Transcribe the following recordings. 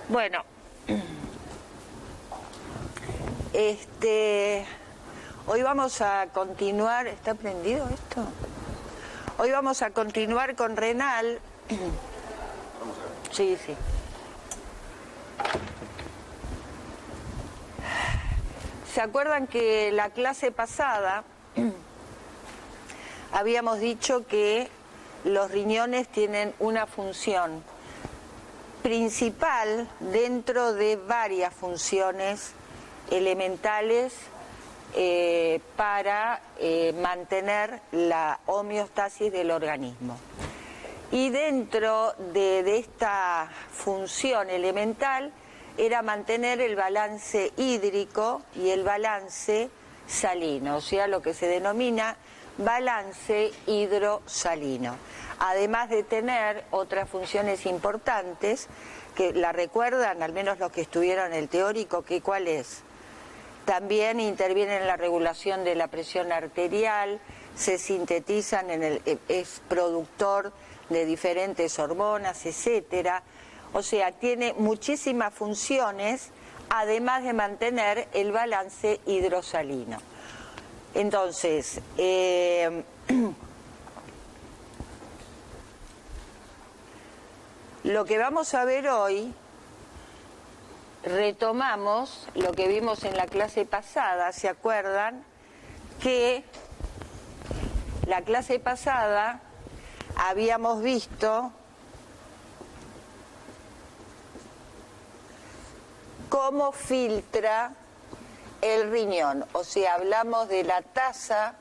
Bueno, hoy vamos a continuar. ¿Está prendido esto? Hoy vamos a continuar con renal. Sí, sí. ¿Se acuerdan que la clase pasada habíamos dicho que los riñones tienen una función principal dentro de varias funciones elementales para mantener la homeostasis del organismo? Y dentro de esta función elemental era mantener el balance hídrico y el balance salino, o sea, lo que se denomina balance hidrosalino. Además de tener otras funciones importantes, que la recuerdan, al menos los que estuvieron en el teórico, que ¿cuál es? También intervienen en la regulación de la presión arterial, se sintetizan es productor de diferentes hormonas, etcétera. O sea, tiene muchísimas funciones, además de mantener el balance hidrosalino. Entonces, lo que vamos a ver hoy, retomamos lo que vimos en la clase pasada. ¿Se acuerdan? Que la clase pasada habíamos visto cómo filtra el riñón, o sea, hablamos de la tasa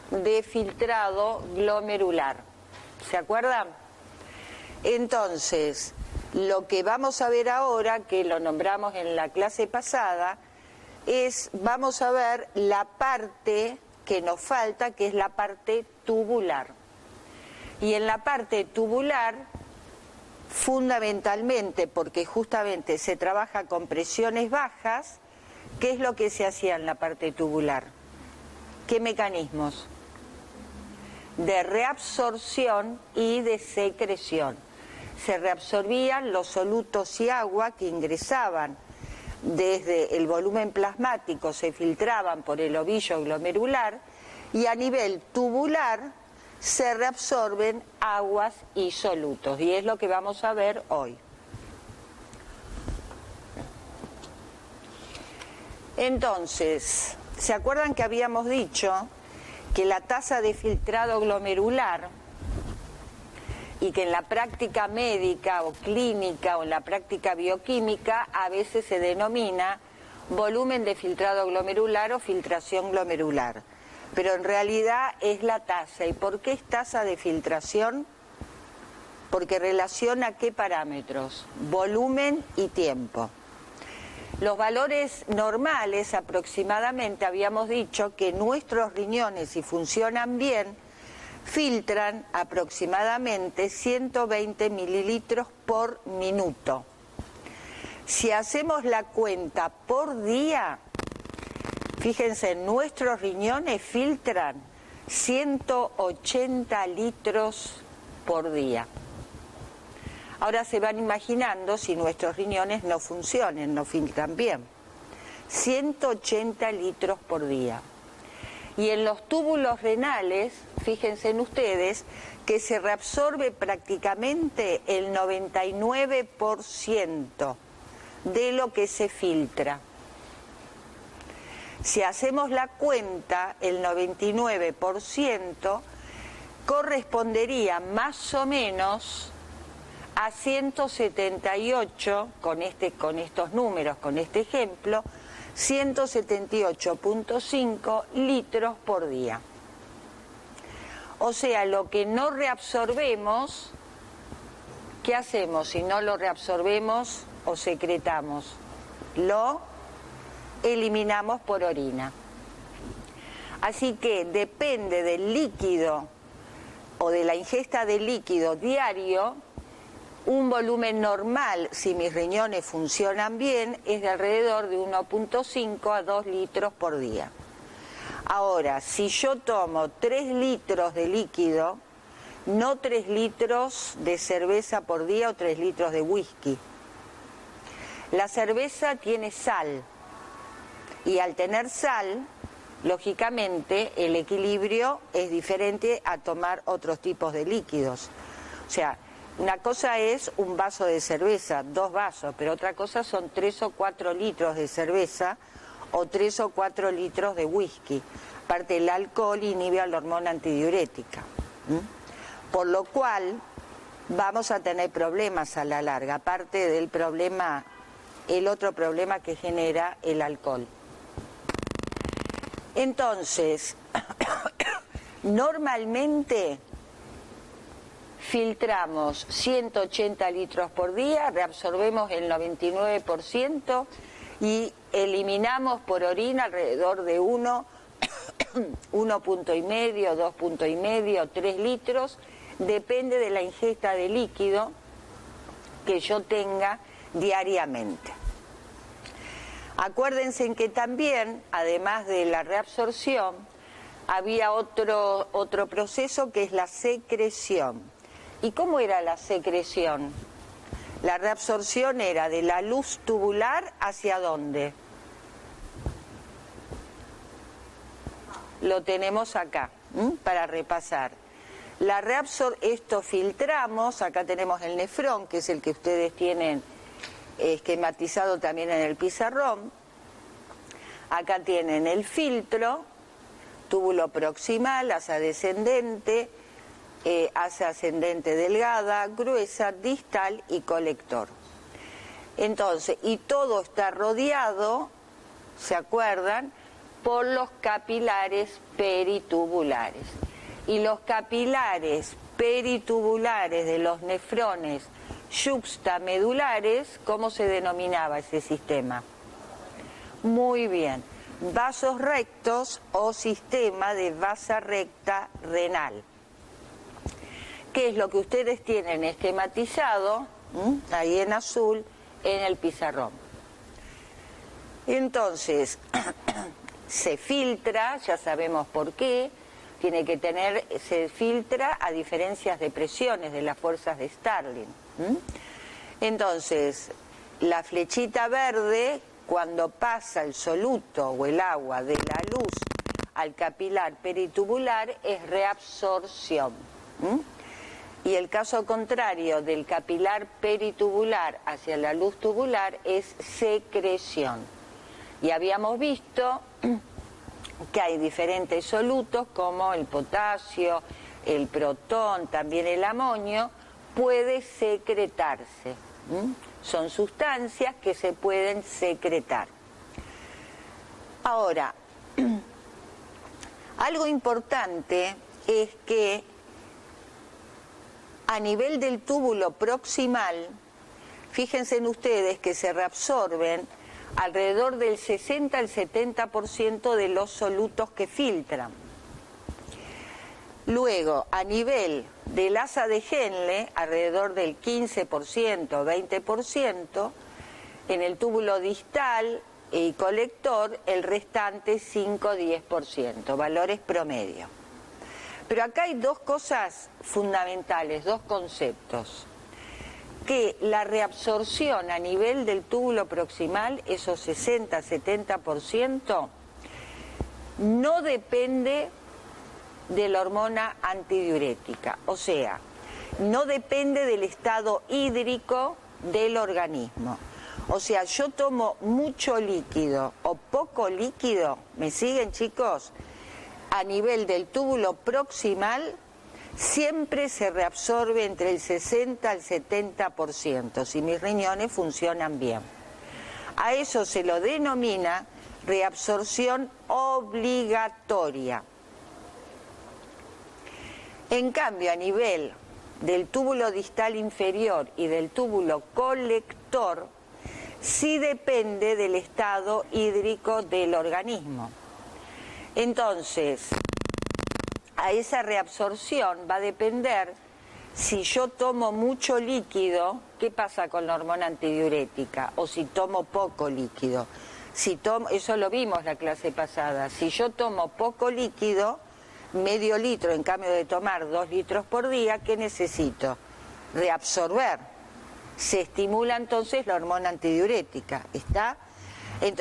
de filtrado glomerular. ¿Se acuerdan? Entonces, lo que vamos a ver ahora, que lo nombramos en la clase pasada, vamos a ver la parte que nos falta, que es la parte tubular. Y en la parte tubular, fundamentalmente, porque justamente se trabaja con presiones bajas, ¿qué es lo que se hacía en la parte tubular? ¿Qué mecanismos? De reabsorción y de secreción. Se reabsorbían los solutos y agua que ingresaban desde el volumen plasmático, se filtraban por el ovillo glomerular, y a nivel tubular se reabsorben aguas y solutos, y es lo que vamos a ver hoy. Entonces, ¿se acuerdan que habíamos dicho que la tasa de filtrado glomerular, y que en la práctica médica o clínica o en la práctica bioquímica a veces se denomina volumen de filtrado glomerular o filtración glomerular? Pero en realidad es la tasa. ¿Y por qué es tasa de filtración? Porque relaciona qué parámetros: volumen y tiempo. Los valores normales, aproximadamente, habíamos dicho que nuestros riñones, si funcionan bien, filtran aproximadamente 120 mililitros por minuto. Si hacemos la cuenta por día, fíjense, nuestros riñones filtran 180 litros por día. Ahora se van imaginando si nuestros riñones no funcionan, no filtran bien. 180 litros por día. Y en los túbulos renales, fíjense en ustedes, que se reabsorbe prácticamente el 99% de lo que se filtra. Si hacemos la cuenta, el 99% correspondería más o menos a 178, con estos números, con este ejemplo, 178.5 litros por día. O sea, lo que no reabsorbemos, ¿qué hacemos si no lo reabsorbemos o secretamos? Lo eliminamos por orina. Así que depende del líquido o de la ingesta de líquido diario. Un volumen normal, si mis riñones funcionan bien, es de alrededor de 1.5 a 2 litros por día. Ahora, si yo tomo 3 litros de líquido, no 3 litros de cerveza por día o 3 litros de whisky. La cerveza tiene sal y al tener sal, lógicamente el equilibrio es diferente a tomar otros tipos de líquidos. O sea, una cosa es un vaso de cerveza, 2 vasos, pero otra cosa son 3 o 4 litros de cerveza o 3 o 4 litros de whisky. Aparte, el alcohol inhibe a la hormona antidiurética. Por lo cual vamos a tener problemas a la larga, aparte del problema, el otro problema que genera el alcohol. Entonces, normalmente filtramos 180 litros por día, reabsorbemos el 99% y eliminamos por orina alrededor de 1,5, 2,5, 3 litros, depende de la ingesta de líquido que yo tenga diariamente. Acuérdense en que también, además de la reabsorción, había otro proceso que es la secreción. ¿Y cómo era la secreción? La reabsorción era de la luz tubular hacia ¿dónde? Lo tenemos acá, para repasar. Esto filtramos, acá tenemos el nefrón, que es el que ustedes tienen esquematizado también en el pizarrón. Acá tienen el filtro, túbulo proximal, asa descendente, asa ascendente delgada, gruesa, distal y colector. Entonces, y todo está rodeado, ¿se acuerdan?, por los capilares peritubulares. Y los capilares peritubulares de los nefrones yuxtamedulares, ¿cómo se denominaba ese sistema? Muy bien, vasos rectos o sistema de vasa recta renal. ¿Qué es lo que ustedes tienen esquematizado, ahí en azul, en el pizarrón? Entonces, se filtra, ya sabemos por qué, se filtra a diferencias de presiones de las fuerzas de Starling. Entonces, la flechita verde, cuando pasa el soluto o el agua de la luz al capilar peritubular, es reabsorción. Y el caso contrario del capilar peritubular hacia la luz tubular es secreción. Y habíamos visto que hay diferentes solutos como el potasio, el protón, también el amonio, puede secretarse. Son sustancias que se pueden secretar. Ahora, algo importante es que a nivel del túbulo proximal, fíjense en ustedes que se reabsorben alrededor del 60 al 70% de los solutos que filtran. Luego, a nivel del asa de Henle, alrededor del 15%, 20%, en el túbulo distal y colector, el restante 5-10%, valores promedio. Pero acá hay dos cosas fundamentales, dos conceptos. Que la reabsorción a nivel del túbulo proximal, esos 60-70%, no depende de la hormona antidiurética, o sea, no depende del estado hídrico del organismo. O sea, yo tomo mucho líquido o poco líquido, ¿me siguen, chicos? A nivel del túbulo proximal, siempre se reabsorbe entre el 60 al 70%, si mis riñones funcionan bien. A eso se lo denomina reabsorción obligatoria. En cambio, a nivel del túbulo distal inferior y del túbulo colector, sí depende del estado hídrico del organismo. Entonces, a esa reabsorción va a depender si yo tomo mucho líquido, ¿qué pasa con la hormona antidiurética? O si tomo poco líquido. Eso lo vimos la clase pasada. Si yo tomo poco líquido, medio litro en cambio de tomar 2 litros por día, ¿qué necesito? Reabsorber. se estimula entonces la hormona antidiurética, ¿está?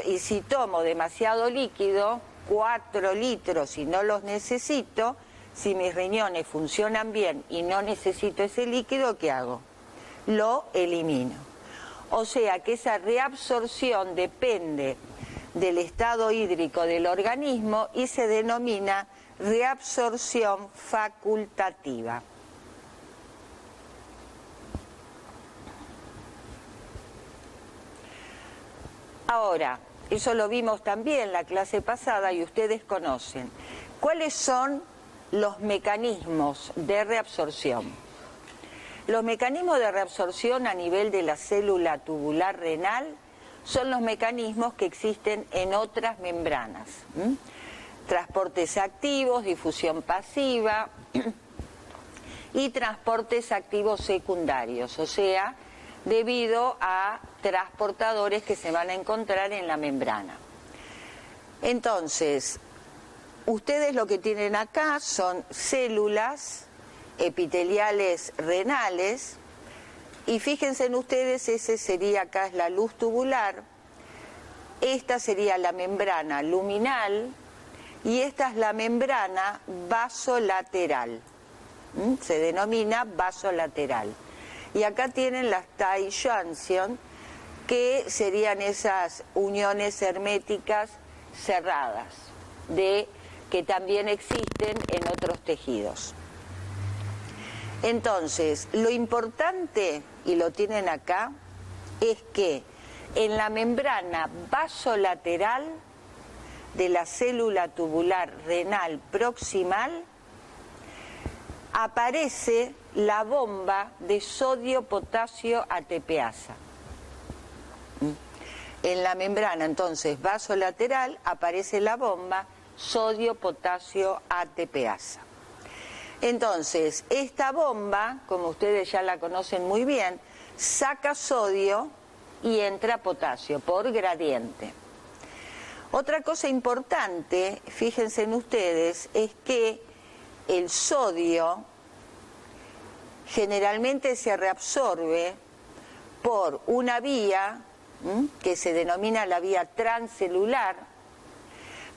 Y si tomo demasiado líquido, 4 litros y no los necesito, si mis riñones funcionan bien y no necesito ese líquido, ¿qué hago? Lo elimino. O sea que esa reabsorción depende del estado hídrico del organismo y se denomina reabsorción facultativa. Ahora, eso lo vimos también la clase pasada y ustedes conocen. ¿Cuáles son los mecanismos de reabsorción? Los mecanismos de reabsorción a nivel de la célula tubular renal son los mecanismos que existen en otras membranas. Transportes activos, difusión pasiva y transportes activos secundarios, o sea, debido a transportadores que se van a encontrar en la membrana. Entonces, ustedes lo que tienen acá son células epiteliales renales y fíjense en ustedes, ese sería acá es la luz tubular, esta sería la membrana luminal y esta es la membrana vasolateral, se denomina vasolateral. Y acá tienen las tight junction, que serían esas uniones herméticas cerradas, que también existen en otros tejidos. Entonces, lo importante, y lo tienen acá, es que en la membrana vasolateral de la célula tubular renal proximal aparece la bomba de sodio-potasio ATPasa. En la membrana, entonces, vasolateral aparece la bomba sodio-potasio ATPasa. Entonces, esta bomba, como ustedes ya la conocen muy bien, saca sodio y entra potasio por gradiente. Otra cosa importante, fíjense en ustedes, es que el sodio generalmente se reabsorbe por una vía que se denomina la vía transcelular,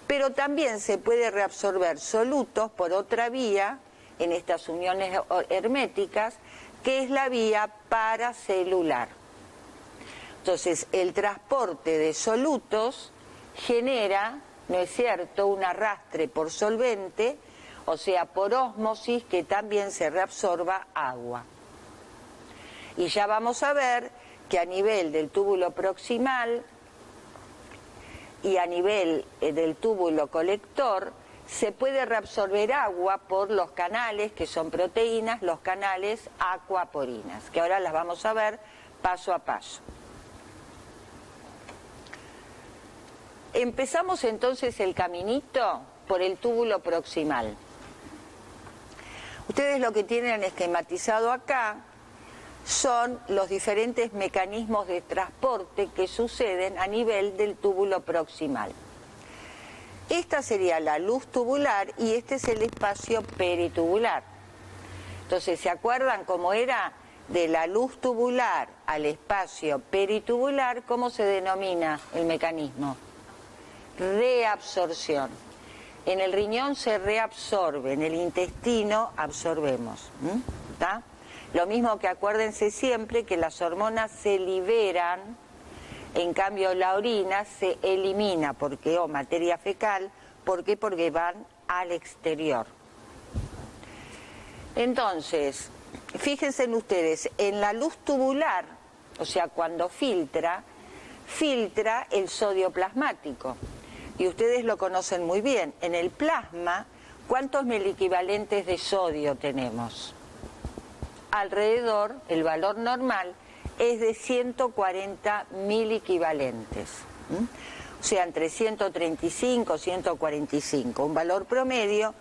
pero también se puede reabsorber solutos por otra vía en estas uniones herméticas, que es la vía paracelular. Entonces, el transporte de solutos genera, ¿no es cierto?, un arrastre por solvente, o sea, por ósmosis, que también se reabsorba agua. Y ya vamos a ver que a nivel del túbulo proximal y a nivel del túbulo colector se puede reabsorber agua por los canales, que son proteínas, los canales aquaporinas, que ahora las vamos a ver paso a paso. Empezamos entonces el caminito por el túbulo proximal. Ustedes lo que tienen esquematizado acá son los diferentes mecanismos de transporte que suceden a nivel del túbulo proximal. Esta sería la luz tubular y este es el espacio peritubular. Entonces, ¿se acuerdan cómo era de la luz tubular al espacio peritubular? ¿Cómo se denomina el mecanismo? Reabsorción. En el riñón se reabsorbe, en el intestino absorbemos. ¿Está? Lo mismo que acuérdense siempre que las hormonas se liberan, en cambio la orina se elimina, porque materia fecal, ¿por qué? Porque van al exterior. Entonces, fíjense en ustedes, en la luz tubular, o sea, cuando filtra el sodio plasmático. Y ustedes lo conocen muy bien. En el plasma, ¿cuántos miliequivalentes de sodio tenemos? Alrededor, el valor normal es de 140 miliequivalentes. O sea, entre 135 y 145. Un valor promedio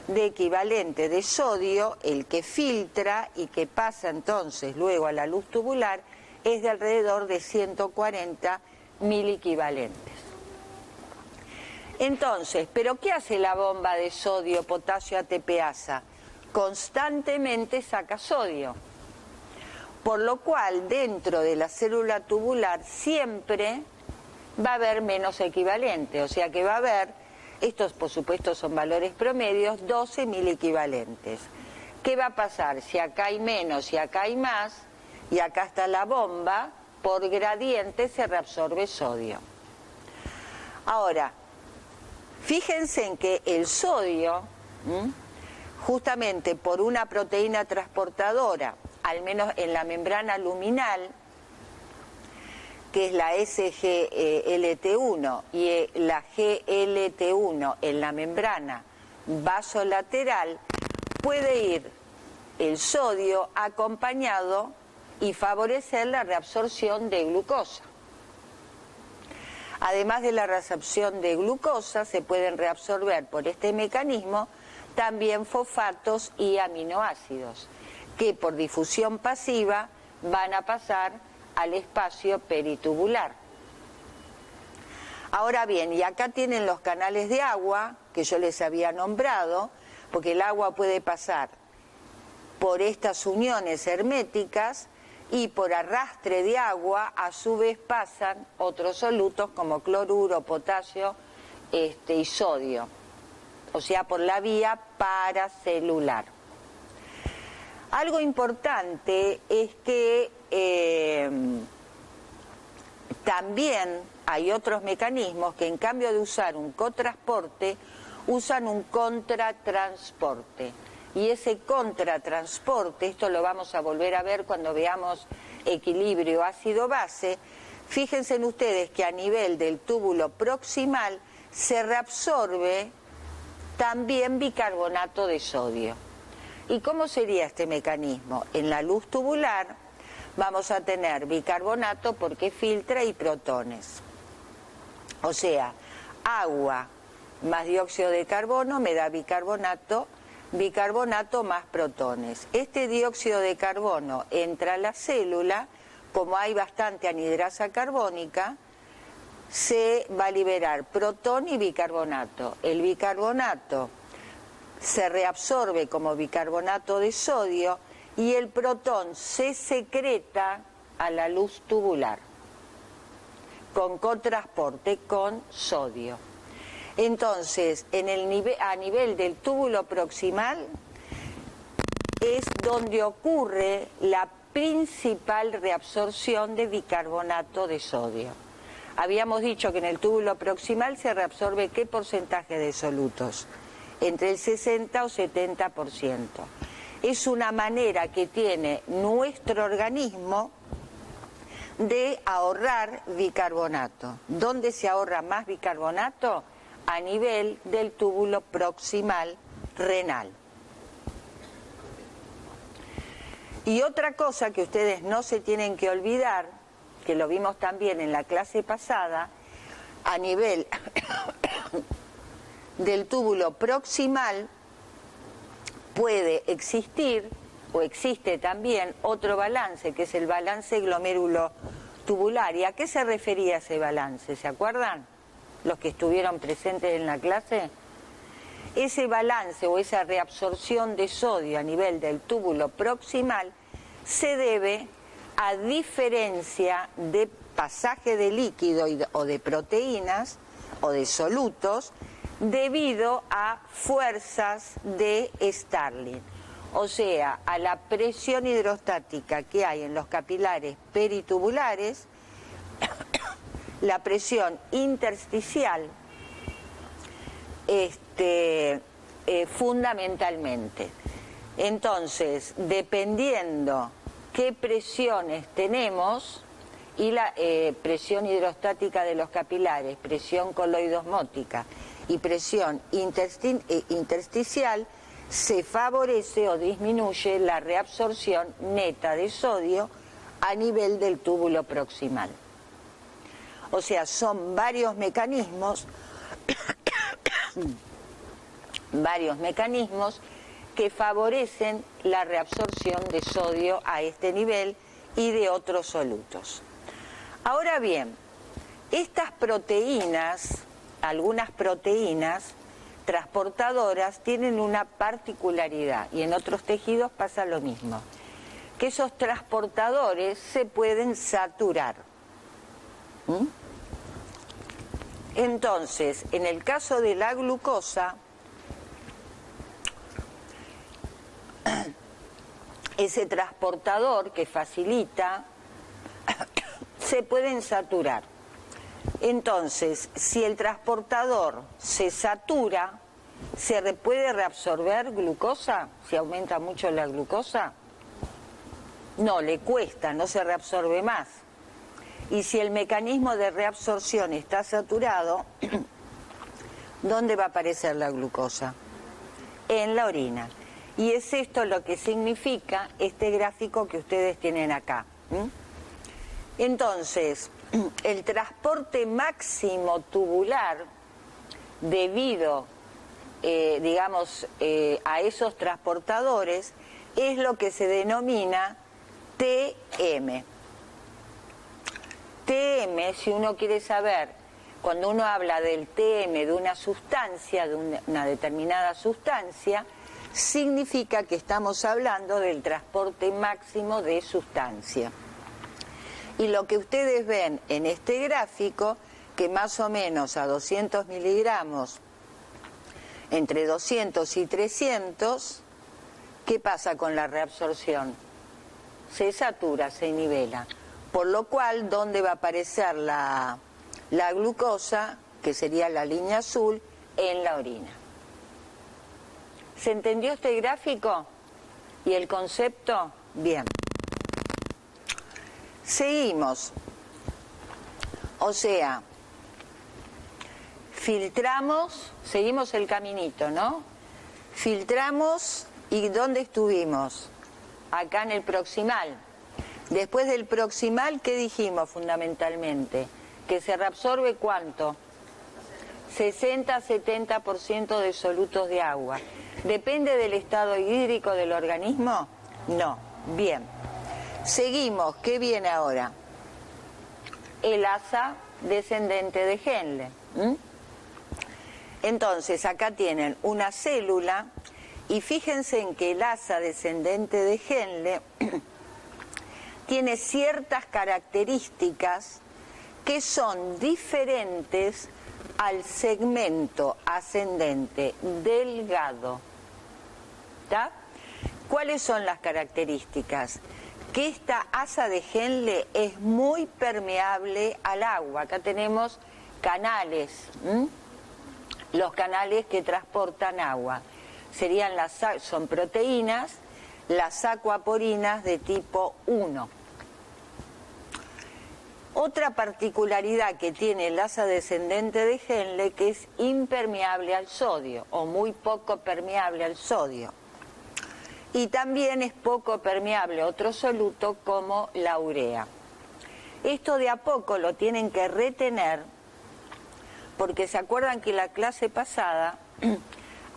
de equivalente de sodio, el que filtra y que pasa entonces luego a la luz tubular, es de alrededor de 140 miliequivalentes. Entonces, ¿pero qué hace la bomba de sodio-potasio ATPasa? Constantemente saca sodio. por lo cual dentro de la célula tubular siempre va a haber menos equivalente, o sea que va a haber, estos por supuesto son valores promedios, 12.000 equivalentes. ¿Qué va a pasar? Si acá hay menos y acá hay más, y acá está la bomba, por gradiente se reabsorbe sodio. Ahora, fíjense en que el sodio, justamente por una proteína transportadora, al menos en la membrana luminal, que es la SGLT1 y la GLT1 en la membrana vasolateral, puede ir el sodio acompañado y favorecer la reabsorción de glucosa. Además de la reabsorción de glucosa, se pueden reabsorber por este mecanismo también fosfatos y aminoácidos, que por difusión pasiva van a pasar al espacio peritubular. Ahora bien, y acá tienen los canales de agua que yo les había nombrado, porque el agua puede pasar por estas uniones herméticas y por arrastre de agua a su vez pasan otros solutos como cloruro, potasio y sodio, o sea por la vía paracelular. Algo importante es que también hay otros mecanismos que en cambio de usar un cotransporte, usan un contratransporte. Y ese contratransporte, esto lo vamos a volver a ver cuando veamos equilibrio ácido-base, fíjense en ustedes que a nivel del túbulo proximal se reabsorbe también bicarbonato de sodio. ¿Y cómo sería este mecanismo? En la luz tubular vamos a tener bicarbonato porque filtra y protones. O sea, agua más dióxido de carbono me da bicarbonato, bicarbonato más protones. Este dióxido de carbono entra a la célula, como hay bastante anhidrasa carbónica, se va a liberar protón y bicarbonato. El bicarbonato se reabsorbe como bicarbonato de sodio y el protón se secreta a la luz tubular con cotransporte con sodio. Entonces, a nivel del túbulo proximal es donde ocurre la principal reabsorción de bicarbonato de sodio. Habíamos dicho que en el túbulo proximal se reabsorbe ¿qué porcentaje de solutos? Entre el 60 o 70%. Es una manera que tiene nuestro organismo de ahorrar bicarbonato. ¿Dónde se ahorra más bicarbonato? A nivel del túbulo proximal renal. Y otra cosa que ustedes no se tienen que olvidar, que lo vimos también en la clase pasada, a nivel del túbulo proximal puede existir, o existe también, otro balance, que es el balance glomérulo-tubular. ¿Y a qué se refería ese balance? ¿Se acuerdan? Los que estuvieron presentes en la clase. Ese balance o esa reabsorción de sodio a nivel del túbulo proximal se debe a diferencia de pasaje de líquido o de proteínas o de solutos debido a fuerzas de Starling, o sea, a la presión hidrostática que hay en los capilares peritubulares, la presión intersticial, fundamentalmente. Entonces, dependiendo qué presiones tenemos, y la presión hidrostática de los capilares, presión coloidosmótica y presión intersticial, se favorece o disminuye la reabsorción neta de sodio a nivel del túbulo proximal. O sea, son varios mecanismos que favorecen la reabsorción de sodio a este nivel y de otros solutos. Ahora bien, estas proteínas, algunas proteínas transportadoras tienen una particularidad y en otros tejidos pasa lo mismo. que esos transportadores se pueden saturar. ¿Mm? Entonces, en el caso de la glucosa, ese transportador que facilita se pueden saturar. Entonces, si el transportador se satura, ¿se puede reabsorber glucosa? ¿Si aumenta mucho la glucosa? No, le cuesta, no se reabsorbe más. Y si el mecanismo de reabsorción está saturado, ¿dónde va a aparecer la glucosa? En la orina. Y es esto lo que significa este gráfico que ustedes tienen acá. Entonces, el transporte máximo tubular debido, a esos transportadores es lo que se denomina TM. TM, si uno quiere saber, cuando uno habla del TM de una sustancia, de una determinada sustancia, significa que estamos hablando del transporte máximo de sustancia. Y lo que ustedes ven en este gráfico, que más o menos a 200 miligramos, entre 200 y 300, ¿qué pasa con la reabsorción? Se satura, se nivela. Por lo cual, ¿dónde va a aparecer la glucosa, que sería la línea azul? En la orina. ¿Se entendió este gráfico? ¿Y el concepto? Bien. Seguimos. O sea, filtramos, seguimos el caminito, ¿no? Filtramos, ¿y dónde estuvimos? Acá en el proximal. Después del proximal, ¿qué dijimos fundamentalmente? Que se reabsorbe ¿cuánto? 60-70% de solutos de agua. ¿Depende del estado hídrico del organismo? No. Bien. Seguimos. ¿Qué viene ahora? El asa descendente de Henle. Entonces, acá tienen una célula y fíjense en que el asa descendente de Henle tiene ciertas características que son diferentes al segmento ascendente delgado. ¿Está? ¿Cuáles son las características? Que esta asa de Henle es muy permeable al agua. Acá tenemos canales, los canales que transportan agua. Serían son proteínas, las acuaporinas de tipo 1. Otra particularidad que tiene el asa descendente de Henle, que es impermeable al sodio, o muy poco permeable al sodio. Y también es poco permeable a otro soluto como la urea. Esto de a poco lo tienen que retener, porque se acuerdan que la clase pasada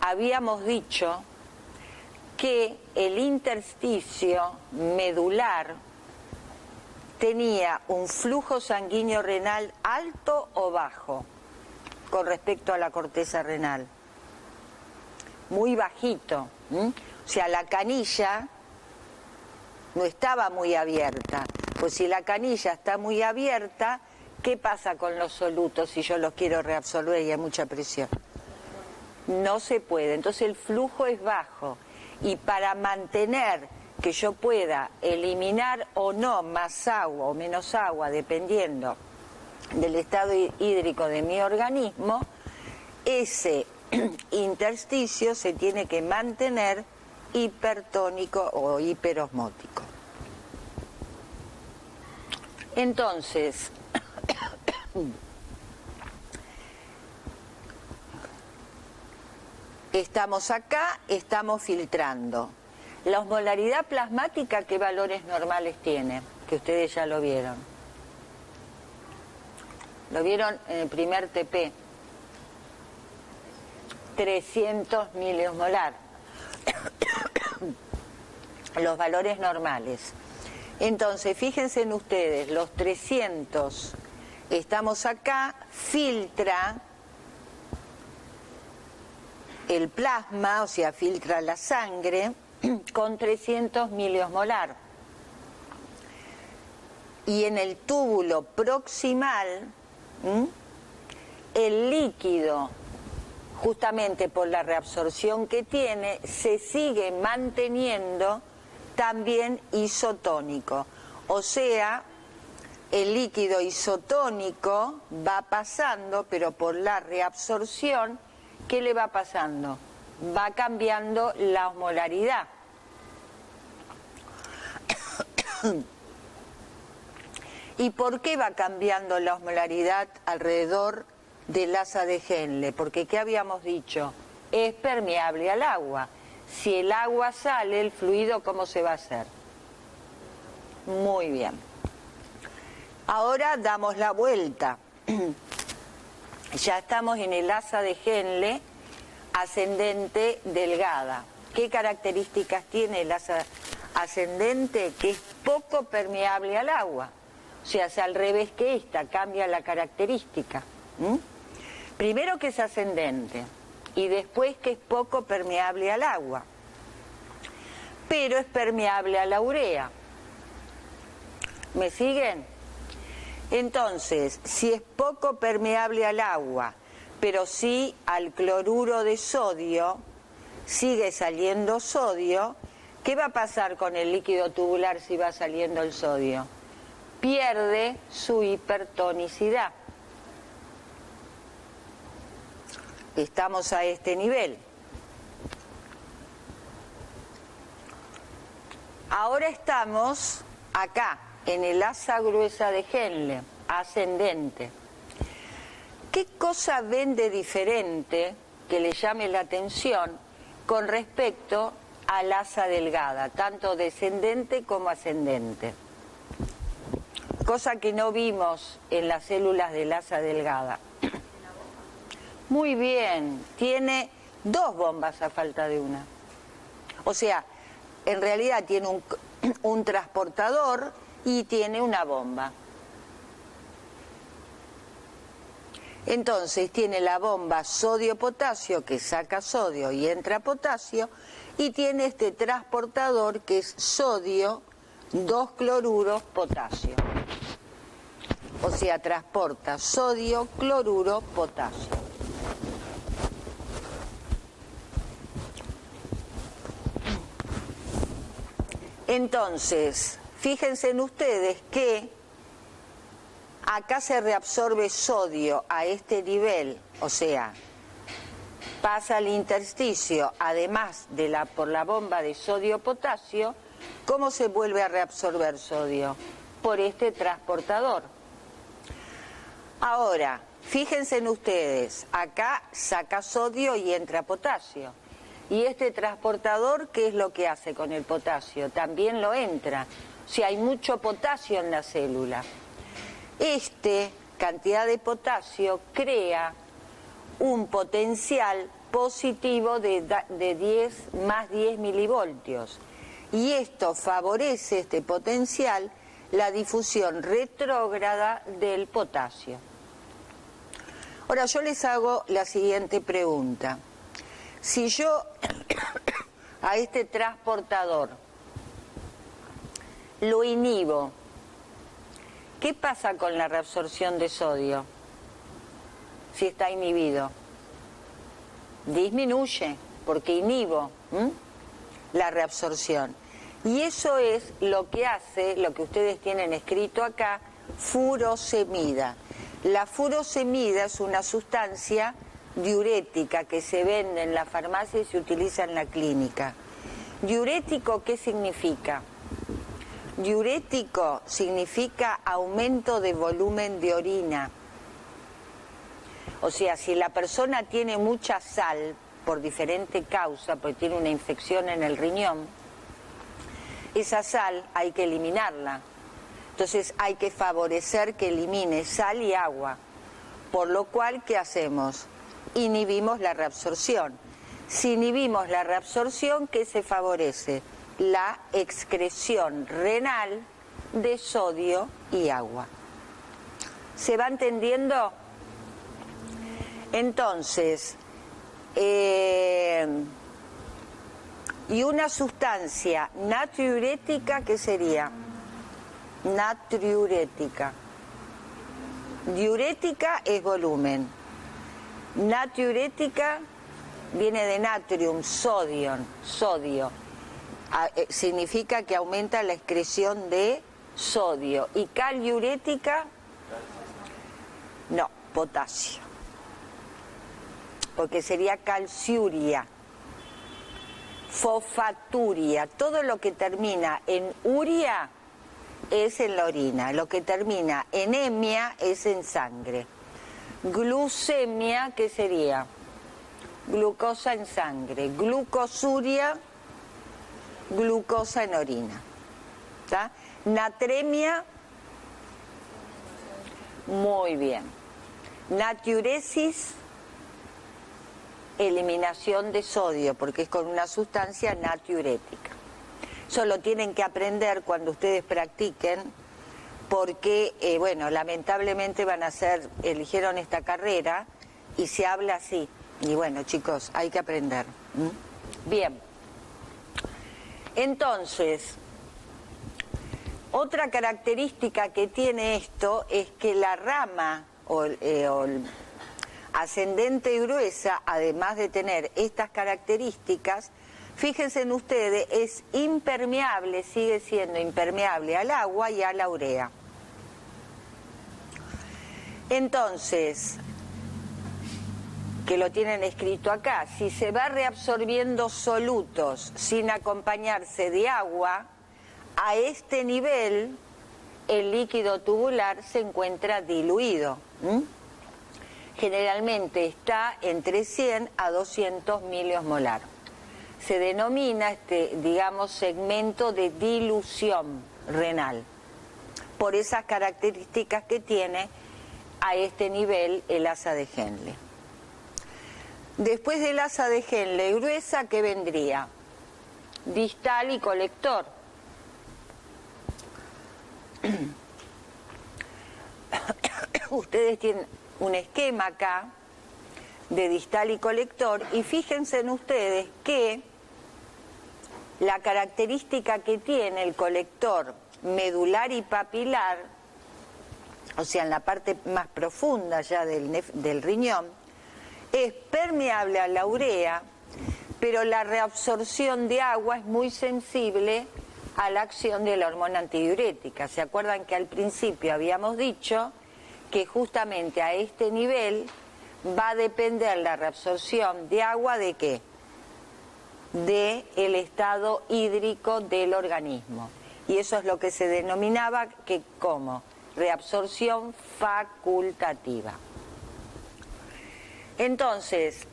habíamos dicho que el intersticio medular tenía un flujo sanguíneo renal alto o bajo con respecto a la corteza renal. Muy bajito. O sea, la canilla no estaba muy abierta. Pues si la canilla está muy abierta, ¿qué pasa con los solutos si yo los quiero reabsorber y hay mucha presión? No se puede. Entonces el flujo es bajo. Y para mantener que yo pueda eliminar o no más agua o menos agua, dependiendo del estado hídrico de mi organismo, ese intersticio se tiene que mantener hipertónico o hiperosmótico. Entonces, estamos acá, estamos filtrando. La osmolaridad plasmática, ¿qué valores normales tiene? Que ustedes ya lo vieron. Lo vieron en el primer TP. 300 miliosmolar. Los valores normales. Entonces, fíjense en ustedes, los 300, estamos acá, filtra el plasma, o sea, filtra la sangre, con 300 miliosmolar. y en el túbulo proximal, el líquido, justamente por la reabsorción que tiene, se sigue manteniendo también isotónico. O sea, el líquido isotónico va pasando, pero por la reabsorción, ¿qué le va pasando? Va cambiando la osmolaridad. ¿Y por qué va cambiando la osmolaridad alrededor del asa de Henle? Porque, ¿qué habíamos dicho? Es permeable al agua. Si el agua sale, el fluido, ¿cómo se va a hacer? Muy bien. Ahora damos la vuelta. Ya estamos en el asa de Henle ascendente delgada. ¿Qué características tiene el asa ascendente? Que es poco permeable al agua. O sea, es al revés que esta, cambia la característica. Primero que es ascendente y después que es poco permeable al agua. Pero es permeable a la urea. ¿Me siguen? Entonces, si es poco permeable al agua, pero sí al cloruro de sodio, sigue saliendo sodio, ¿qué va a pasar con el líquido tubular si va saliendo el sodio? Pierde su hipertonicidad. Estamos a este nivel. Ahora estamos acá, en el asa gruesa de Henle, ascendente. ¿Qué cosa ven de diferente que le llame la atención con respecto al asa delgada, tanto descendente como ascendente? Cosa que no vimos en las células del asa delgada. Muy bien, tiene dos bombas a falta de una. O sea, en realidad tiene un transportador y tiene una bomba. Entonces tiene la bomba sodio-potasio que saca sodio y entra potasio, y tiene este transportador que es sodio 2 cloruros potasio. O sea, transporta sodio, cloruro, potasio. Entonces, fíjense en ustedes que acá se reabsorbe sodio a este nivel, o sea, pasa al intersticio, además de por la bomba de sodio-potasio. ¿Cómo se vuelve a reabsorber sodio? Por este transportador. Ahora, fíjense en ustedes, acá saca sodio y entra potasio. Y este transportador, ¿qué es lo que hace con el potasio? También lo entra. O sea, hay mucho potasio en la célula. Cantidad de potasio crea un potencial positivo de 10 más 10 milivoltios. Y esto favorece, este potencial, la difusión retrógrada del potasio. Ahora yo les hago la siguiente pregunta. Si yo a este transportador lo inhibo, ¿qué pasa con la reabsorción de sodio? Si está inhibido, disminuye, porque inhibo la reabsorción. Y eso es lo que hace, lo que ustedes tienen escrito acá, furosemida. La furosemida es una sustancia diurética que se vende en la farmacia y se utiliza en la clínica. ¿Diurético qué significa? Diurético significa aumento de volumen de orina. O sea, si la persona tiene mucha sal por diferente causa, porque tiene una infección en el riñón, esa sal hay que eliminarla. Entonces hay que favorecer que elimine sal y agua. Por lo cual, ¿qué hacemos? Inhibimos la reabsorción. Si inhibimos la reabsorción, ¿qué se favorece? La excreción renal de sodio y agua. ¿Se va entendiendo? Entonces, y una sustancia natriurética, ¿qué sería? natriurética. Diurética es volumen. Natriurética viene de natrium, sodio. Significa que aumenta la excreción de sodio. Y caliurética, no, potasio. Porque sería calciuria. Fosfaturia. Todo lo que termina en uria es en la orina. Lo que termina en hemia es en sangre. Glucemia, ¿qué sería? Glucosa en sangre. Glucosuria, glucosa en orina. ¿Está? Natremia, muy bien. Natriuresis, eliminación de sodio, porque es con una sustancia natriurética. Eso lo tienen que aprender cuando ustedes practiquen, porque, bueno, lamentablemente eligieron esta carrera y se habla así. Y bueno, chicos, hay que aprender. Bien. Entonces, otra característica que tiene esto es que la rama o el ascendente y gruesa, además de tener estas características, fíjense en ustedes, es impermeable, sigue siendo impermeable al agua y a la urea. Entonces, que lo tienen escrito acá, si se va reabsorbiendo solutos sin acompañarse de agua, a este nivel el líquido tubular se encuentra diluido. Generalmente está entre 100 a 200 miliosmolar. Se denomina digamos, segmento de dilución renal, por esas características que tiene a este nivel el asa de Henle. Después del asa de Henle gruesa, ¿qué vendría? Distal y colector. Ustedes tienen un esquema acá de distal y colector y fíjense en ustedes que la característica que tiene el colector medular y papilar, o sea, en la parte más profunda ya del riñón, es permeable a la urea, pero la reabsorción de agua es muy sensible a la acción de la hormona antidiurética. ¿Se acuerdan que al principio habíamos dicho que justamente a este nivel va a depender la reabsorción de agua de qué? De el estado hídrico del organismo. Y eso es lo que se denominaba que como reabsorción facultativa. Entonces,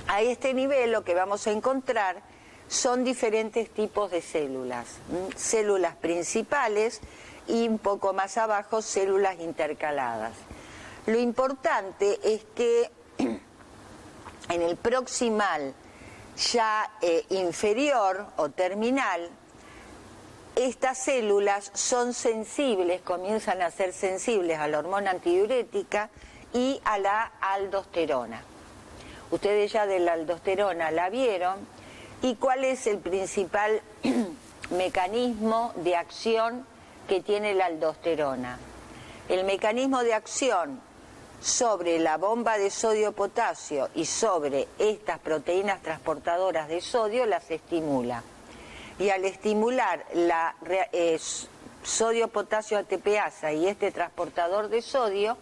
a este nivel lo que vamos a encontrar son diferentes tipos de células. Células principales y un poco más abajo células intercaladas. Lo importante es que en el proximal ya inferior o terminal, estas células son sensibles, comienzan a ser sensibles a la hormona antidiurética y a la aldosterona. Ustedes ya de la aldosterona la vieron. ¿Y cuál es el principal mecanismo de acción que tiene la aldosterona? El mecanismo de acción sobre la bomba de sodio-potasio y sobre estas proteínas transportadoras de sodio las estimula. Y al estimular la sodio-potasio ATPasa y este transportador de sodio,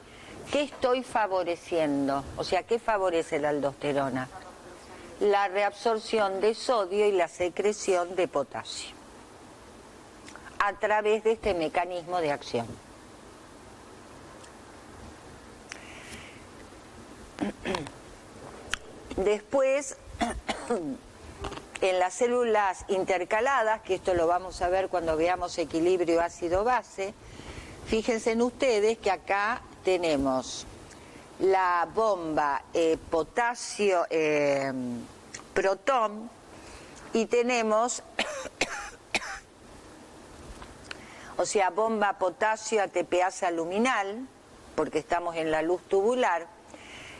¿qué estoy favoreciendo? O sea, ¿qué favorece la aldosterona? La reabsorción de sodio y la secreción de potasio a través de este mecanismo de acción. Después, en las células intercaladas, que esto lo vamos a ver cuando veamos equilibrio ácido-base, fíjense en ustedes que acá tenemos la bomba potasio protón y tenemos o sea, bomba potasio ATPasa luminal, porque estamos en la luz tubular,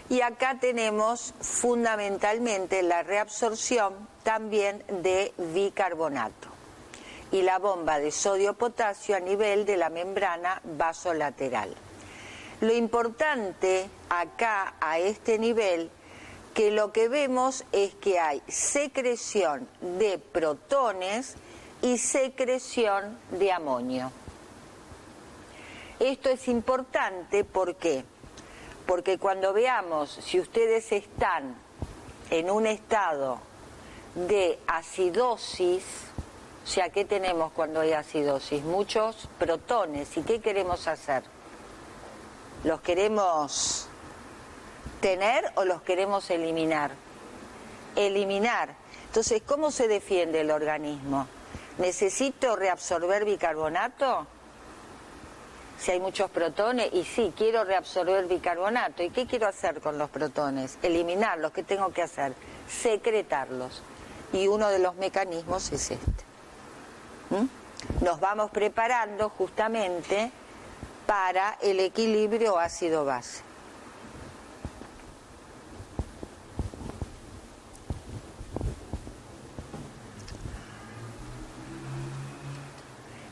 y acá tenemos fundamentalmente la reabsorción también de bicarbonato. y la bomba de sodio-potasio a nivel de la membrana vasolateral. Lo importante acá, a este nivel, que lo que vemos es que hay secreción de protones y secreción de amonio. Esto es importante, ¿por qué? Porque cuando veamos si ustedes están en un estado de acidosis, o sea, ¿qué tenemos cuando hay acidosis? Muchos protones. ¿Y qué queremos hacer? ¿Los queremos tener o los queremos eliminar? Eliminar. Entonces, ¿cómo se defiende el organismo? ¿Necesito reabsorber bicarbonato? Si hay muchos protones, y sí, quiero reabsorber bicarbonato. ¿Y qué quiero hacer con los protones? Eliminarlos. ¿Qué tengo que hacer? Secretarlos. Y uno de los mecanismos es este. Nos vamos preparando justamente para el equilibrio ácido-base.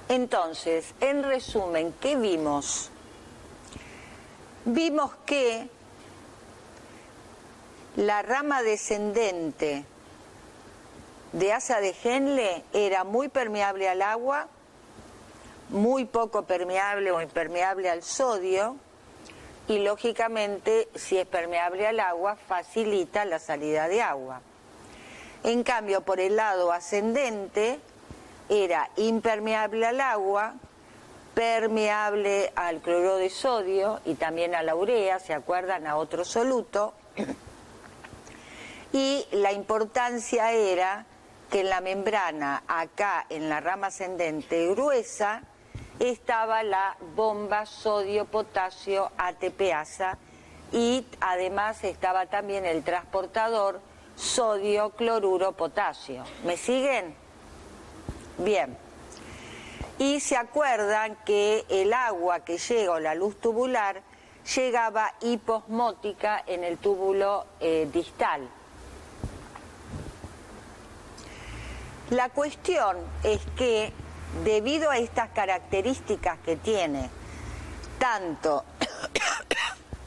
Entonces, en resumen, ¿qué vimos? Vimos que la rama descendente de asa de Henle era muy permeable al agua, muy poco permeable o impermeable al sodio, y lógicamente, si es permeable al agua, facilita la salida de agua. En cambio, por el lado ascendente, era impermeable al agua, permeable al cloruro de sodio y también a la urea, ¿se acuerdan? A otro soluto. Y la importancia era que en la membrana, acá en la rama ascendente gruesa, estaba la bomba sodio-potasio ATPasa y además estaba también el transportador sodio-cloruro-potasio. ¿Me siguen? Bien. Y se acuerdan que el agua que llega o la luz tubular llegaba hiposmótica en el túbulo distal. La cuestión es que debido a estas características que tiene, tanto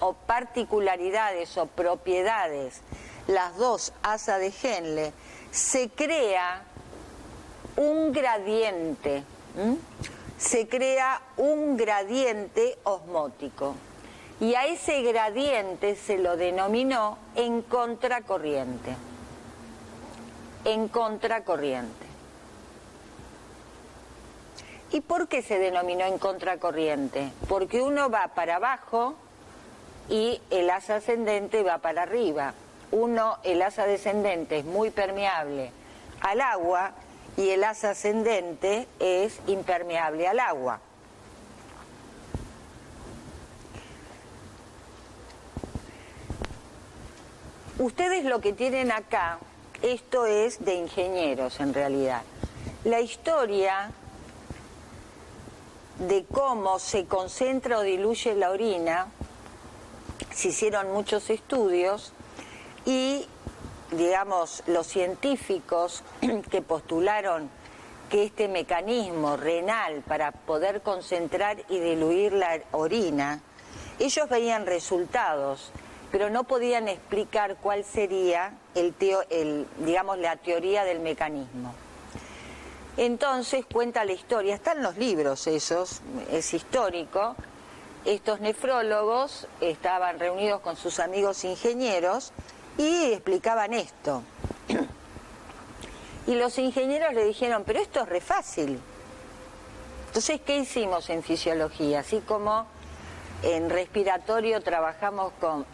o particularidades o propiedades, las dos asas de Henle, se crea un gradiente, osmótico. Y a ese gradiente se lo denominó en contracorriente. En contracorriente. ¿Y por qué se denominó en contracorriente? Porque uno va para abajo y el asa ascendente va para arriba. El asa descendente es muy permeable al agua y el asa ascendente es impermeable al agua. Ustedes lo que tienen acá, esto es de ingenieros en realidad. La historia de cómo se concentra o diluye la orina, se hicieron muchos estudios y, digamos, los científicos que postularon que este mecanismo renal para poder concentrar y diluir la orina, ellos veían resultados, pero no podían explicar cuál sería digamos, la teoría del mecanismo. Entonces cuenta la historia, están los libros esos, es histórico. Estos nefrólogos estaban reunidos con sus amigos ingenieros y explicaban esto. Y los ingenieros le dijeron, pero esto es re fácil. Entonces, ¿qué hicimos en fisiología? Así como en respiratorio trabajamos con,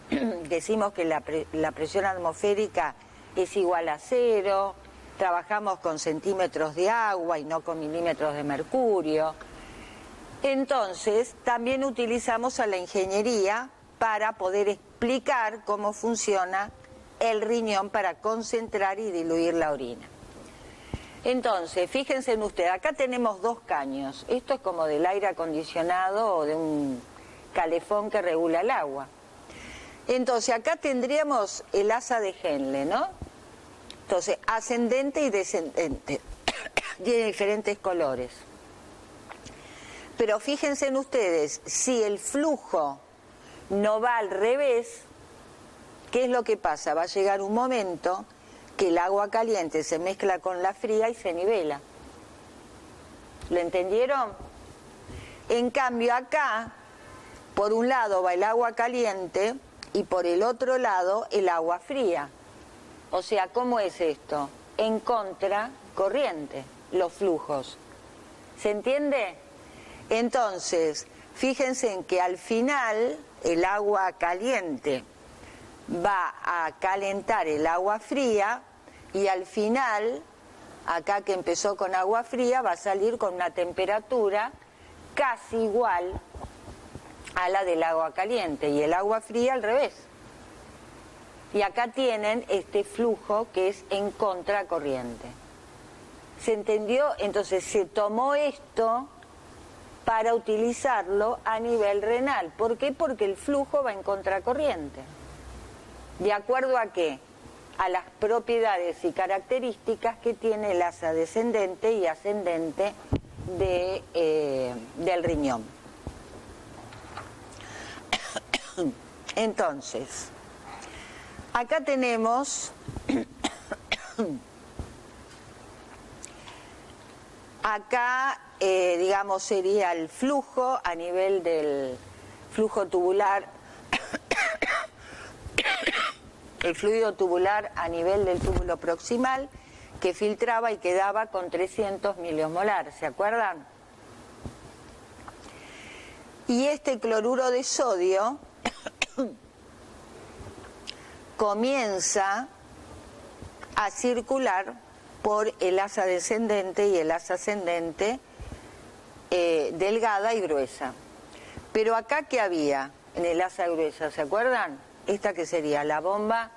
decimos que la presión atmosférica es igual a 0, trabajamos con centímetros de agua y no con milímetros de mercurio. Entonces, también utilizamos a la ingeniería para poder explicar cómo funciona el riñón para concentrar y diluir la orina. Entonces, fíjense en ustedes, acá tenemos dos caños. Esto es como del aire acondicionado o de un calefón que regula el agua. Entonces, acá tendríamos el asa de Henle, ¿no? Entonces, ascendente y descendente. tiene diferentes colores. Pero fíjense en ustedes, si el flujo no va al revés, ¿qué es lo que pasa? Va a llegar un momento que el agua caliente se mezcla con la fría y se nivela. ¿Lo entendieron? En cambio acá, por un lado va el agua caliente y por el otro lado el agua fría. O sea, ¿cómo es esto? En contracorriente, los flujos. ¿Se entiende? Entonces, fíjense en que al final el agua caliente va a calentar el agua fría y al final, acá que empezó con agua fría, va a salir con una temperatura casi igual a la del agua caliente y el agua fría al revés. Y acá tienen este flujo que es en contracorriente. ¿Se entendió? Entonces se tomó esto para utilizarlo a nivel renal. ¿Por qué? Porque el flujo va en contracorriente. ¿De acuerdo a qué? A las propiedades y características que tiene el asa descendente y ascendente del riñón. Entonces, acá tenemos, acá digamos sería el flujo a nivel del flujo tubular, el fluido tubular a nivel del túbulo proximal que filtraba y quedaba con 300 miliosmolar, ¿se acuerdan? Y este cloruro de sodio comienza a circular por el asa descendente y el asa ascendente delgada y gruesa. Pero acá, ¿qué había en el asa gruesa? ¿Se acuerdan? Esta que sería la bomba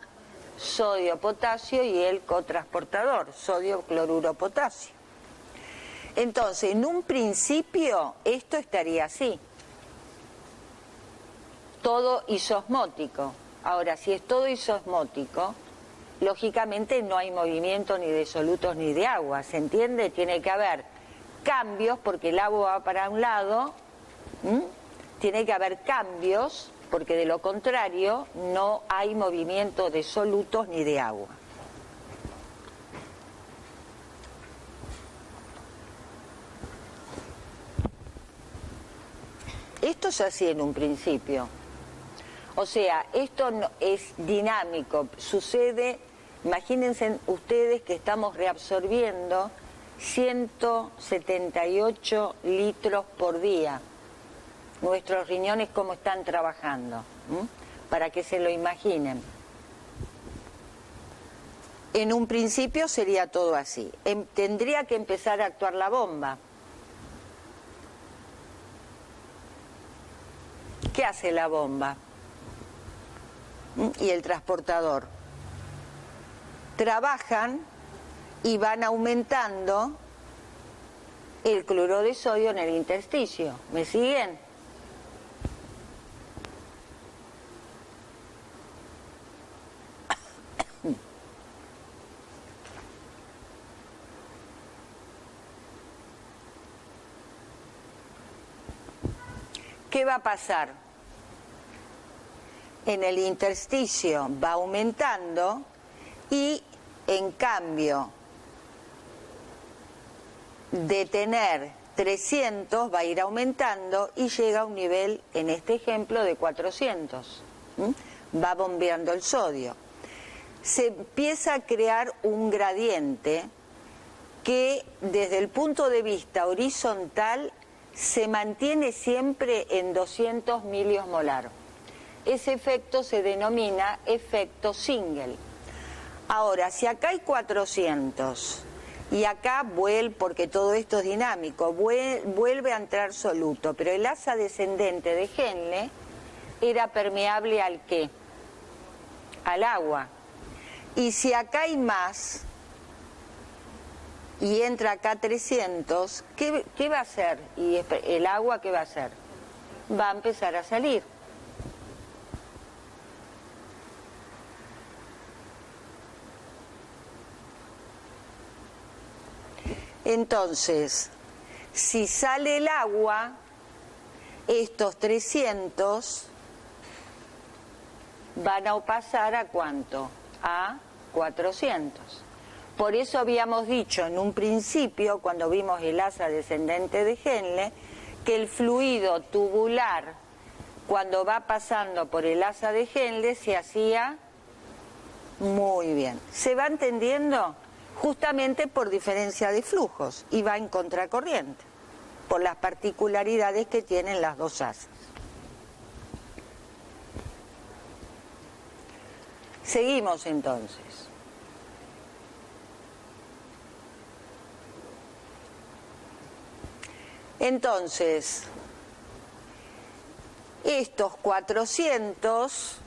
sodio-potasio y el cotransportador, sodio-cloruro-potasio. Entonces, en un principio, esto estaría así. Todo isosmótico. Ahora, si es todo isosmótico, lógicamente no hay movimiento ni de solutos ni de agua, ¿se entiende? Tiene que haber cambios porque el agua va para un lado, tiene que haber cambios porque de lo contrario no hay movimiento de solutos ni de agua. Esto es así en un principio. O sea, esto no, es dinámico, sucede, imagínense ustedes que estamos reabsorbiendo 178 litros por día. Nuestros riñones cómo están trabajando, para que se lo imaginen. En un principio sería todo así. Tendría que empezar a actuar la bomba. ¿Qué hace la bomba? Y el transportador. Trabajan y van aumentando el cloruro de sodio en el intersticio. ¿Me siguen? ¿Qué va a pasar? En el intersticio va aumentando y en cambio de tener 300 va a ir aumentando y llega a un nivel, en este ejemplo, de 400. Va bombeando el sodio. Se empieza a crear un gradiente que desde el punto de vista horizontal se mantiene siempre en 200 miliosmolar. Ese efecto se denomina efecto Single. Ahora, si acá hay 400 y acá vuelve, porque todo esto es dinámico, vuelve a entrar soluto, pero el asa descendente de Henle era permeable ¿al qué? Al agua. Y si acá hay más y entra acá 300, ¿qué va a hacer? Y el agua, ¿qué va a hacer? Va a empezar a salir. Entonces, si sale el agua, estos 300 van a pasar ¿a cuánto? A 400. Por eso habíamos dicho en un principio, cuando vimos el asa descendente de Henle, que el fluido tubular, cuando va pasando por el asa de Henle, se hacía muy bien. ¿Se va entendiendo? Justamente por diferencia de flujos, y va en contracorriente, por las particularidades que tienen las dos asas. Seguimos entonces. Entonces, estos 400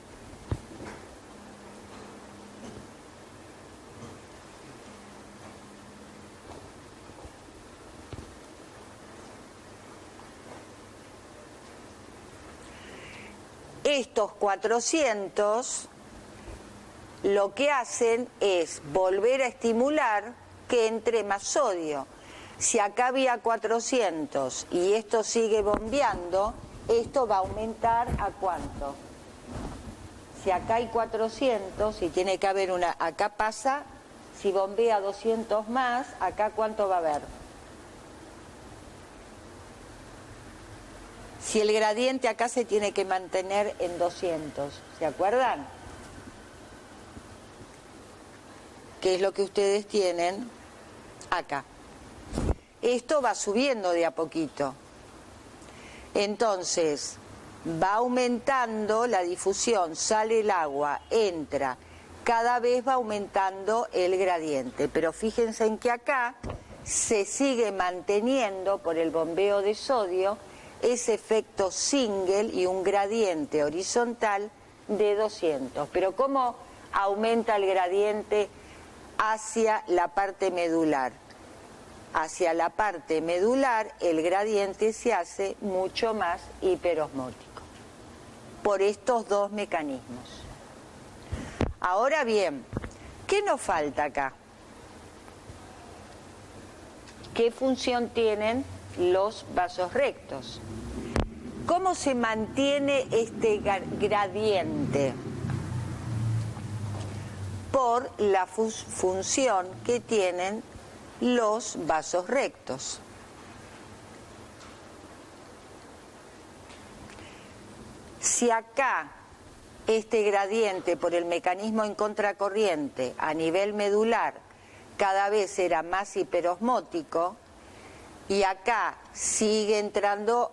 lo que hacen es volver a estimular que entre más sodio. Si acá había 400 y esto sigue bombeando, esto va a aumentar ¿a cuánto? Si acá hay 400 y tiene que haber una, acá pasa, si bombea 200 más, acá ¿cuánto va a haber? Si el gradiente acá se tiene que mantener en 200, ¿se acuerdan? Que es lo que ustedes tienen acá. Esto va subiendo de a poquito. Entonces, va aumentando la difusión, sale el agua, entra, cada vez va aumentando el gradiente. Pero fíjense en que acá se sigue manteniendo por el bombeo de sodio ese efecto single y un gradiente horizontal de 200. Pero ¿cómo aumenta el gradiente hacia la parte medular? Hacia la parte medular el gradiente se hace mucho más hiperosmótico por estos dos mecanismos. Ahora bien, ¿qué nos falta acá? ¿Qué función tienen los vasos rectos? ¿Cómo se mantiene este gradiente? Por la función que tienen los vasos rectos. Si acá este gradiente por el mecanismo en contracorriente a nivel medular cada vez era más hiperosmótico y acá sigue entrando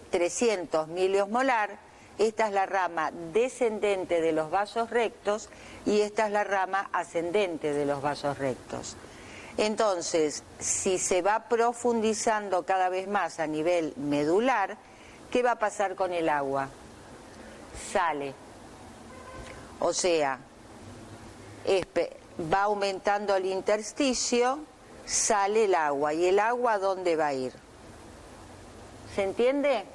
300 miliosmolar, esta es la rama descendente de los vasos rectos y esta es la rama ascendente de los vasos rectos. Entonces, si se va profundizando cada vez más a nivel medular, ¿qué va a pasar con el agua? Sale. O sea, va aumentando el intersticio, sale el agua. ¿Y el agua a dónde va a ir? ¿Se entiende?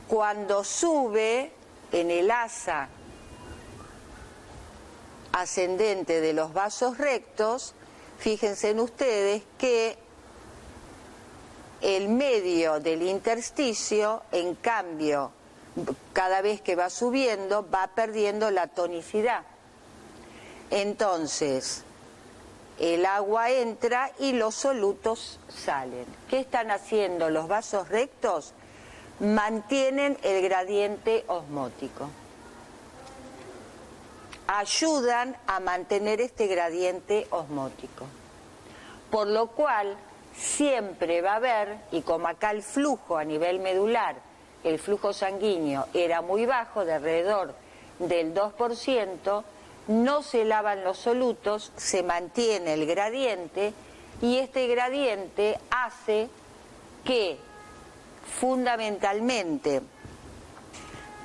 Cuando sube en el asa ascendente de los vasos rectos, fíjense en ustedes que el medio del intersticio, en cambio, cada vez que va subiendo, va perdiendo la tonicidad. Entonces, el agua entra y los solutos salen. ¿Qué están haciendo los vasos rectos? Mantienen el gradiente osmótico. Ayudan a mantener este gradiente osmótico. Por lo cual, siempre va a haber, y como acá el flujo a nivel medular, el flujo sanguíneo era muy bajo, de alrededor del 2%, no se lavan los solutos, se mantiene el gradiente, y este gradiente hace que, fundamentalmente,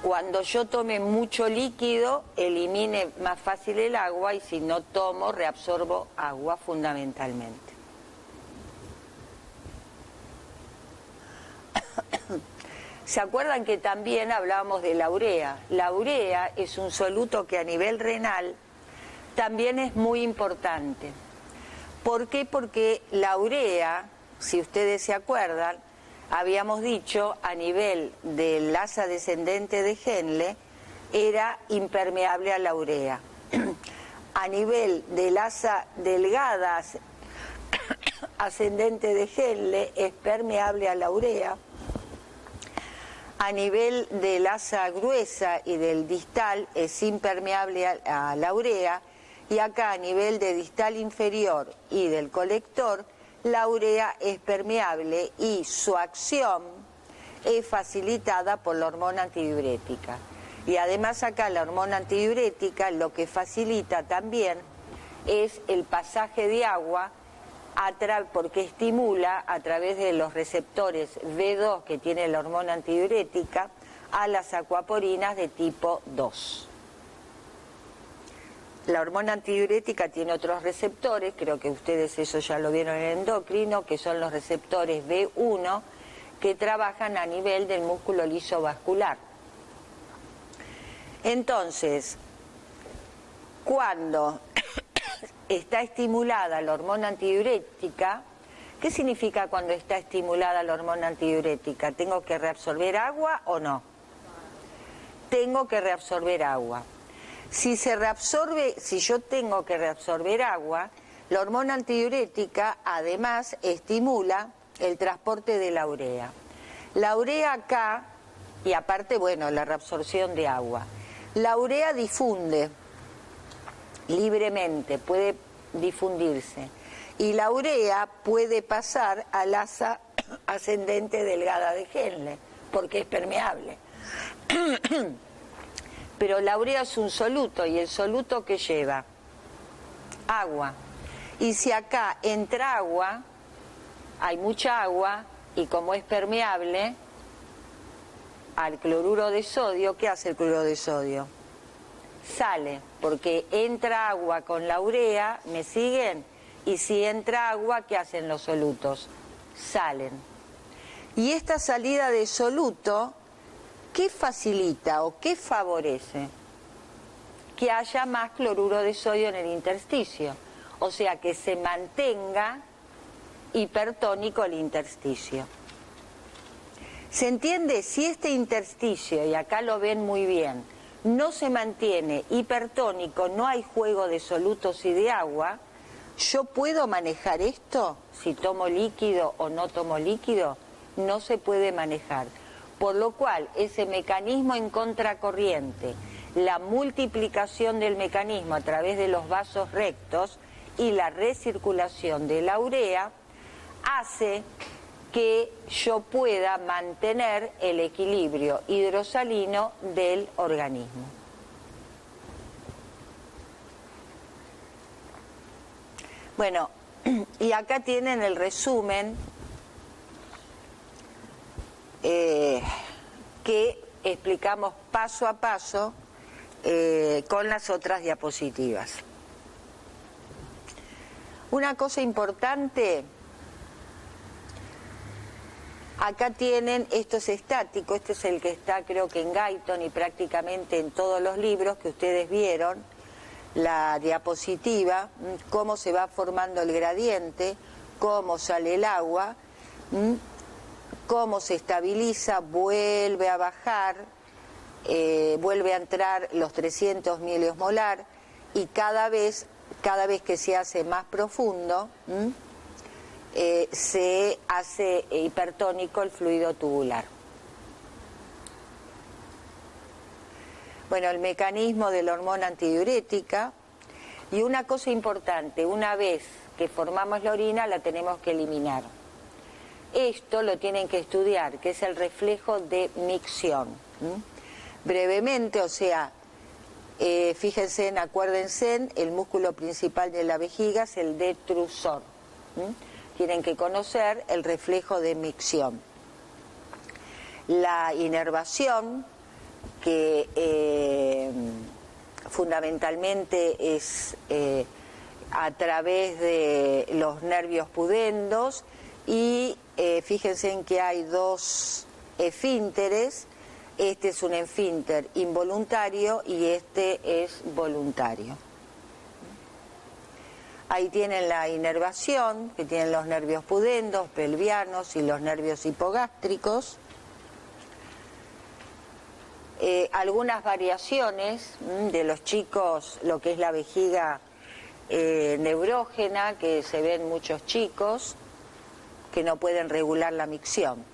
cuando yo tome mucho líquido, elimine más fácil el agua, y si no tomo, reabsorbo agua fundamentalmente. ¿Se acuerdan que también hablábamos de la urea? La urea es un soluto que a nivel renal también es muy importante, ¿Por qué? Porque la urea, si ustedes se acuerdan, habíamos dicho a nivel del asa descendente de Henle era impermeable a la urea. A nivel del asa delgada ascendente de Henle es permeable a la urea. A nivel del asa gruesa y del distal es impermeable a la urea, y acá a nivel de distal inferior y del colector, la urea es permeable y su acción es facilitada por la hormona antidiurética. Y además acá la hormona antidiurética lo que facilita también es el pasaje de agua porque estimula a través de los receptores V2 que tiene la hormona antidiurética a las acuaporinas de tipo 2. La hormona antidiurética tiene otros receptores, creo que ustedes eso ya lo vieron en el endocrino, que son los receptores B1 que trabajan a nivel del músculo liso vascular. Entonces, cuando está estimulada la hormona antidiurética, ¿qué significa cuando está estimulada la hormona antidiurética? ¿Tengo que reabsorber agua o no? Tengo que reabsorber agua. Si yo tengo que reabsorber agua, la hormona antidiurética además estimula el transporte de la urea. La urea acá, y aparte, bueno, la reabsorción de agua. La urea difunde libremente, puede difundirse, y la urea puede pasar al asa ascendente delgada de Henle, porque es permeable. Pero la urea es un soluto, y el soluto ¿qué lleva? Agua. Y si acá entra agua, hay mucha agua, y como es permeable al cloruro de sodio, ¿qué hace el cloruro de sodio? Sale, porque entra agua con la urea, ¿me siguen? Y si entra agua, ¿qué hacen los solutos? Salen. Y esta salida de soluto, ¿qué facilita o qué favorece? Que haya más cloruro de sodio en el intersticio, o sea que se mantenga hipertónico el intersticio. ¿Se entiende? Si este intersticio, y acá lo ven muy bien, no se mantiene hipertónico, no hay juego de solutos y de agua, ¿yo puedo manejar esto? Si tomo líquido o no tomo líquido, no se puede manejar. Por lo cual, ese mecanismo en contracorriente, la multiplicación del mecanismo a través de los vasos rectos y la recirculación de la urea, hace que yo pueda mantener el equilibrio hidrosalino del organismo. Bueno, y acá tienen el resumen que explicamos paso a paso con las otras diapositivas. Una cosa importante, acá tienen, esto es estático, este es el que está creo que en Guyton y prácticamente en todos los libros que ustedes vieron, la diapositiva, cómo se va formando el gradiente, cómo sale el agua, cómo se estabiliza, vuelve a bajar, vuelve a entrar los 300 miliosmolar y cada vez que se hace más profundo, se hace hipertónico el fluido tubular. Bueno, el mecanismo de la hormona antidiurética, y una cosa importante, una vez que formamos la orina la tenemos que eliminar. Esto lo tienen que estudiar, que es el reflejo de micción. Brevemente, o sea, fíjense, acuérdense, el músculo principal de la vejiga es el detrusor. Tienen que conocer el reflejo de micción. La inervación, que fundamentalmente es a través de los nervios pudendos, y fíjense en que hay dos esfínteres. Este es un esfínter involuntario y este es voluntario. Ahí tienen la inervación, que tienen los nervios pudendos, pelvianos y los nervios hipogástricos. Algunas variaciones de los chicos, lo que es la vejiga neurógena, que se ven muchos chicos que no pueden regular la micción.